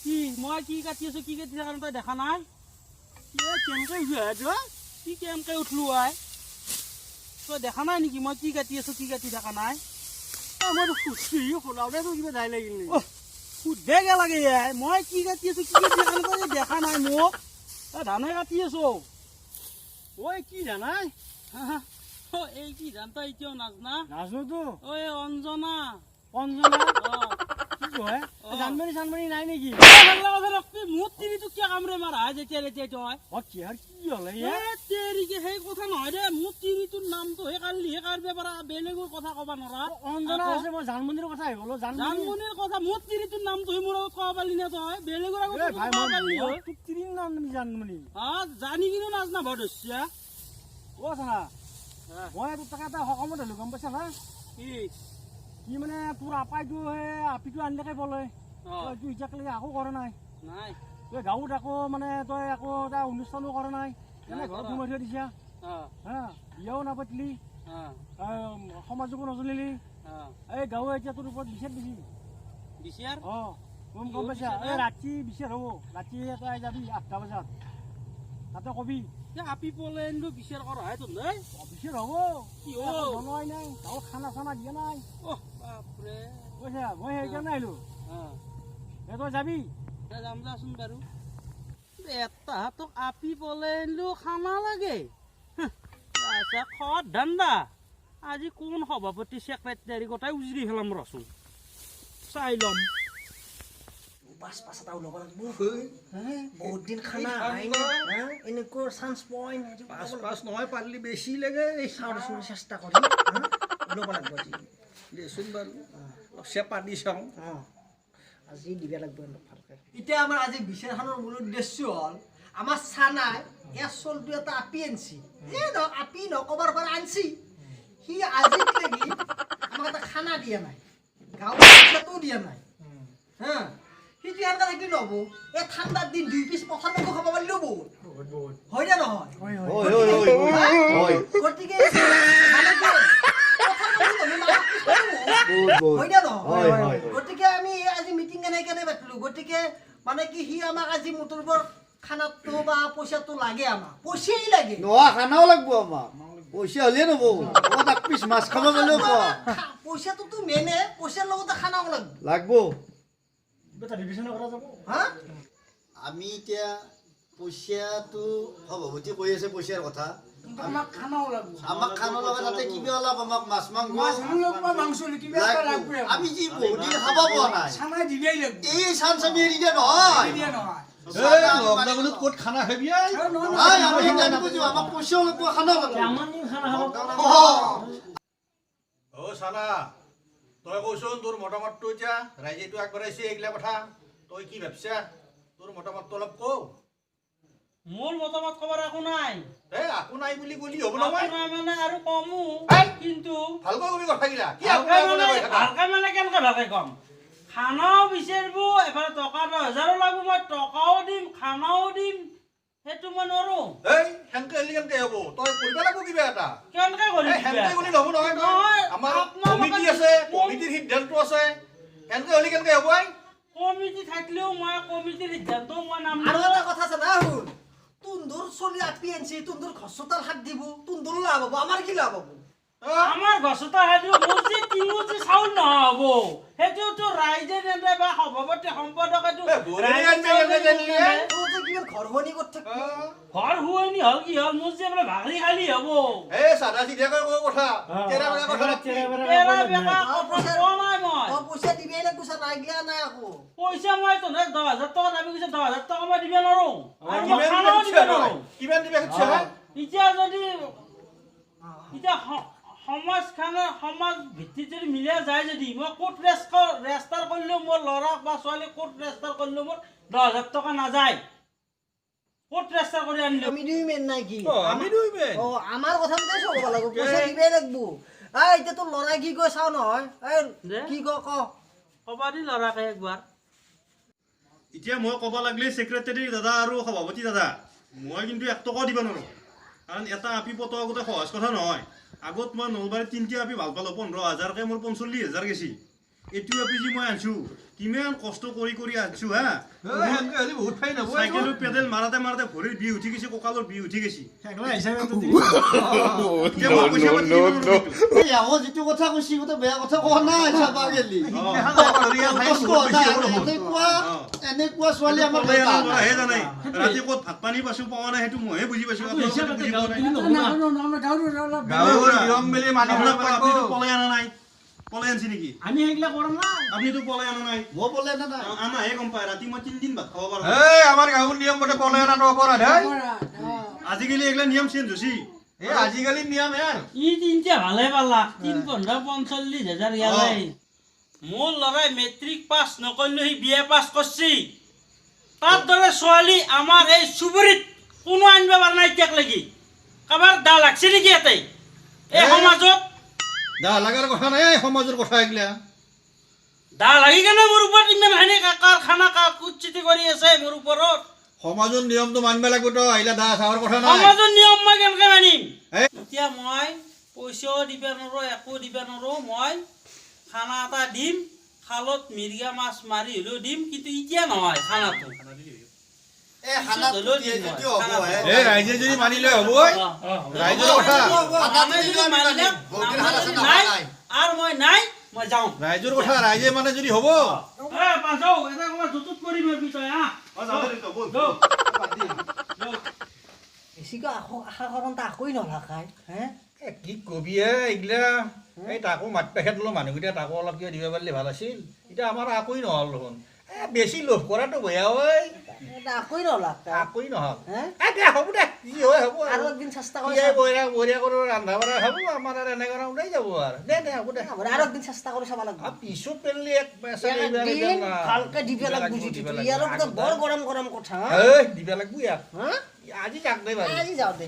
কি মই কি কাটি আছো কি কাটি থাকা তই দেখা নাই কেনেকৈ কি কেনেকৈ উঠলো আই তই দেখা নাই নেকি মই কি কাটি আছো কি কাটি থকা নাই মইতো খুচি খোলাওতে তো কিবা দাই লাগিল নেকি সুধে গে লাগে মই কি কাটি আছো কি কাটি থকা তই দেখা নাই মোক ধানে কাটি আছো ঐ কি জানাই এই কি ধান তই এতিয়াও নাজনা নাজনোতো ঐ অঞ্জনা অঞ্জনা কি কয় জানমাৰী চানমাৰী নাই নেকি মোৰ তিৰিটো কিয় কামৰে মাৰা যেতিয়া এতিয়া তই কি আৰু কি হলে তেৰিকে সেই কথা নহয় দে মোৰ তিৰিটোৰ নামটো হে কালিহে কাঢ়িব পাৰা বেলেগৰ কথা কবা নোৱাৰা অঞ্জনা আছে মই জানমণিৰ কথা আহিব জানমণিৰ কথা মোৰ তিৰিটোৰ নামটো হে মোৰ আগত ক'ব পাৰিলি নে তই বেলেগৰ আগত ভাই মই তোক তিৰিৰ নাম জানমণি জানি কিনে নাজনা বৰ দস্যা অ চানা মই তোৰ তাকে এটা সকামত আহিলো গম পাইছা না কি মানে তোৰ আপাইটো সেই আপিটো আনিলেকে বোলে তই এতিয়ালৈকে একো কৰা নাই নাই তই গাঁৱত আকৌ মানে তই একো এটা অনুষ্ঠানো কৰা নাই এনে ঘৰত সোমাই থৈ দিছা হা বিয়াও নাপাতিলি সমাজকো নজনালি এই গাঁৱে এতিয়া তোৰ ওপৰত বিচাৰ দিছি বিচাৰ গম পাইছা এই ৰাতি বিচাৰ হ'ব ৰাতি তই যাবি 8টা বজাত তাতে কবি আপি পলেণ্ডো বিচাৰ কৰা হে তোৰ নাই বিচাৰ হ'ব কি বনোৱাই নাই গাঁৱত খানা চানা দিয়া নাই বাপৰে কৈছা মই সেইকাৰণে আহিলো তই যাবি যাম যাচোন বাৰু এটা হাতক আপি পলেণ্ডো খানা লাগে খোৱা ধান্দা আজি কোন সভাপতি ছেক্ৰেটাৰী গোটাই উজৰি পেলাম ৰচোন চাই ল'ম পাঁচ এটা ওলাব লাগিব বহুত দিন খানা এনেকুৱা চান্স পইণ্ট পাঁচ নহয় পাৰিলে বেছি লাগে চাওঁ চেষ্টা কৰি ওলাব লাগিব আজি দেচোন বাৰু চেপা দি চাওঁ আজি দিব লাগিব ভালকে এতিয়া আমাৰ আজি বিচাৰখনৰ মূল উদ্দেশ্য হ'ল আমাৰ চানাই চলটো এটা আপি আনছি আপি নকবাৰ পৰা আনছি সি আজি লাগি আমাক এটা খানা দিয়া নাই গাঁৱৰ পইচাটোও দিয়া নাই হা সি যে এনেকৈ থাকিলে নহ'ব এই ঠাণ্ডাৰ দিন 2 পিচ পথাৰ মাংস খাব পাৰিলেও বহুত হয় নে নহয় গতিকে গতিকে আমি আজি মিটিং কেনে পাতিলো গতিকে মানে কি সি আমাক আজি মোটৰবোৰ খানাটো বা পইচাটো লাগে আমাক পইচাই লাগে নোৱা খানাও লাগব আমাক পইচা হ'লে নব এক পিচ মাছ খাব গ'লেও পইচাটোতো মেনে পইচাৰ লগতে খানাও লাগব বিবেচনা কৰা যাব হা আমি এতিয়া পইচাটো সভাপতি কৈ আছে পইচাৰ কথা আমাক খানাও লাগিব আমাক খানাৰ লগত তাতে কিবা অলপ আমাক মাছ মাংস আমি যি বহুত দিন খাব পোৱা নাই চানাই দিলেই লাগিব এই চান্স আমি এৰি দিয়া নহয় ক'ত খানা খাবি আমাক পইচাও লাগব খানা চানা তই কৈছোন তোৰ মতামতটো এতিয়া ৰাইজেটো আগবঢ়াইছে এইগিলা কথা তই কি ভাবছা তোৰ মতামতটো অলপ কওঁ মোৰ মতামত খবৰ একো নাই একো নাই বুলি কলি হ'ব নহয় মানে আৰু কমো কিন্তু ভালকৈ কবি কথাগিলা ভালকে মানে কেনেকে ভালকে কম খানাও বিচাৰিব এফালে টকা 10,000 লাগিব মই টকাও দিম খানাও দিম সেইটো মই নোৱাৰো সেনকে হ'লে কেনেকে হ'ব তই কৰিব লাগিব কিবা এটা কেনেকে কৰিম সেনকে বুলি নহ'ব নহয় আমাৰ কমিটি আছে কমিটিৰ সিদ্ধান্ত আছে সেনকে হ'লে কেনেকে হ'ব কমিটি থাকিলেও মই কমিটিৰ সিদ্ধান্ত মই নাম আৰু এটা কথা আছে না শুন তুন্দুৰ চলি আপি আনছি তুন্দুৰ ঘছতাল হাত দিব তুন্দুৰ লাভ হ'ব আমাৰ কি লাভ হ'ব আমাৰ গছটা হাদিও মোৰ যে তিনিও যে চাউল নহ'ব সেইটোতো ৰাইজে নেদে বা সভাপতি সম্পাদকেতো ঘৰ শুৱনি ক'ত থাকিব ঘৰ শুৱনি হ'ল কি হ'ল মোৰ যে বোলে ভাগৰি খালি হ'ব চাদা চিধাকৈ কৈ কথা তেৰা বেকা কথা কোৱা নাই মই পইচা দিবই লাগিব ছাৰ নাই গিলা নাই আকৌ পইচা মই তহঁতে 10,000 টকা দাবী কৰিছে 10,000 টকা মই দিব নোৱাৰো আৰু মই খানাও দিব নোৱাৰো কিমান দিবে এতিয়া যদি এতিয়া সমাজ ভিত্তিত যদি মিলা যায় যদি মই কোৰ্ট ৰেজিষ্টাৰ কৰিলেও মোৰ ল'ৰাক বা ছোৱালীক কোৰ্ট ৰেজিষ্টাৰ কৰিলেও মোৰ 10,000 টকা নাযায় কোৰ্ট ৰেজিষ্টাৰ কৰি আনিলে আমি দুই মেন নাই কি আমি দুই মেন আমাৰ কথা মতে চব হ'ব লাগিব পইচা দিবই লাগিব এতিয়া তোৰ ল'ৰাই কি কয় চাওঁ নহয় কি কবা দি ল'ৰাকে একবাৰ এতিয়া মই ক'ব লাগিলে ছেক্ৰেটাৰী দাদা আৰু সভাপতি দাদা মই কিন্তু 1 টকাও দিব নোৱাৰো কাৰণ এটা আপি পতোৱা গোটেই সহজ কথা নহয় আগত মই নলবাৰীত 3টা আপি ভাল পালো 15,000কে মোৰ 45,000 গেছি এইটো এপিজি মই আনছো কিমান কষ্ট কৰি কৰি আনছো হা বহুত ফাইন হ'ব চাইকেলৰ পেডেল মাৰাতে মাৰাতে ভৰিৰ বিষ উঠি গৈছে কঁকালৰ বিষ উঠি গৈছে সেইগিলা হিচাপে এতিয়া মই পইচা পাতি দিব নোৱাৰো কিন্তু। এই আকৌ যিটো কথা কৈছি গোটে বেয়া কথা কোৱা নাই চাবা গেলি এনেকুৱা ছোৱালী আমাৰ পলাই আনা ল'ৰাহে জানে ৰাতি ক'ত ভাত পানী পাইছো পোৱা নাই সেইটো মইহে বুজি পাইছো আপোনালোকে বুজি পোৱা নাই গাঁৱৰ নিয়ম মেলি মানি আপোনাক আপুনিতো পলাই আনা নাই পলাই আনছি নেকি আমি সেইগিলা কৰা নাই আপুনিতো পলাই আনা নাই মই বোলে না নাই আমাহে গম পায় ৰাতি মই 3 দিন ভাত খাব পাৰো এই আমাৰ গাঁৱৰ নিয়ম মতে পলাই অনাটো অপৰাধ হে আজিকালি এইগিলা নিয়ম চেঞ্জ হৈছে এই আজিকালি নিয়ম হে ই তিনিটা ভালে পালা 3,45,000 ইয়ালৈ মোৰ ল'ৰাই মেট্ৰিক পাছ নকৰিলেও সি বি এ পাছ কৰিছি তাৰ দৰে ছোৱালী আমাৰ এই চুবুৰীত কোনো আনিব পৰা নাই এতিয়াক লাগি কাৰোবাৰ দা লাগছে নেকি ইয়াতে এই সমাজত দা লাগাৰ কথা নাই সমাজৰ কথা এইগিলা দা লাগি কেনে মোৰ ওপৰত ইমান সেনেকা কাৰখানা কুচিতি কৰি আছে মোৰ ওপৰত সমাজৰ নিয়মটো মানিব লাগিব তো আহিলা দা চাৱাৰ কথা নাই সমাজৰ নিয়ম মই কেনেকে মানিম এই। এতিয়া মই পইচাও দিব নোৱাৰো একো দিব নোৱাৰো মই খানা এটা দিম খালত মিৰিগা মাছ মাৰি হ'লেও দিম কিন্তু এতিয়া নহয় খানাটো এই খানাটো দিয়ে যদিও হ'ব হে এই ৰাইজে যদি মানিলে হ'ব ৰাইজৰ কথা খানাটো দিলেও আমি মানিম বহুত দিন খানা চানা খোৱা নাই আৰু মই নাই মই যাওঁ ৰাইজৰ কথা ৰাইজে মানে যদি হ'ব পাঁচও এটা ক'ৰবাত জুতুত কৰি মাৰিবি তই হা বেছিকৈ আশা কৰোঁতে আকোই নলাখায় হে কি কবি হে এইগিলা এই তাকো মাত পেখেত লো মানুহকেইটা তাকো অলপ কিবা দিব পাৰিলে ভাল আছিল এতিয়া আমাৰ আকোই নহ'ল দেখোন বেছি লোভ কৰাটো বেয়া ঐ আকোই নলাক আকোই নহ'ল হে দে হ'ব দে যি হয় হ'ব আৰু একদিন চেষ্টা কৰি বঢ়িয়া কৰোঁ ৰন্ধা বঢ়া হ'ব আমাৰ আৰু এনেকৈ ওলাই যাব আৰু দে দে হ'ব দে আৰু একদিন চেষ্টা কৰি চাব লাগিব পিছত পেলি এক একদিন ভালকে দিব লাগিব যিটো ইয়াৰ বৰ গৰম গৰম কথা দিব লাগিব ইয়াক হা আজি যাক দে বাৰু আজি যাওঁ দে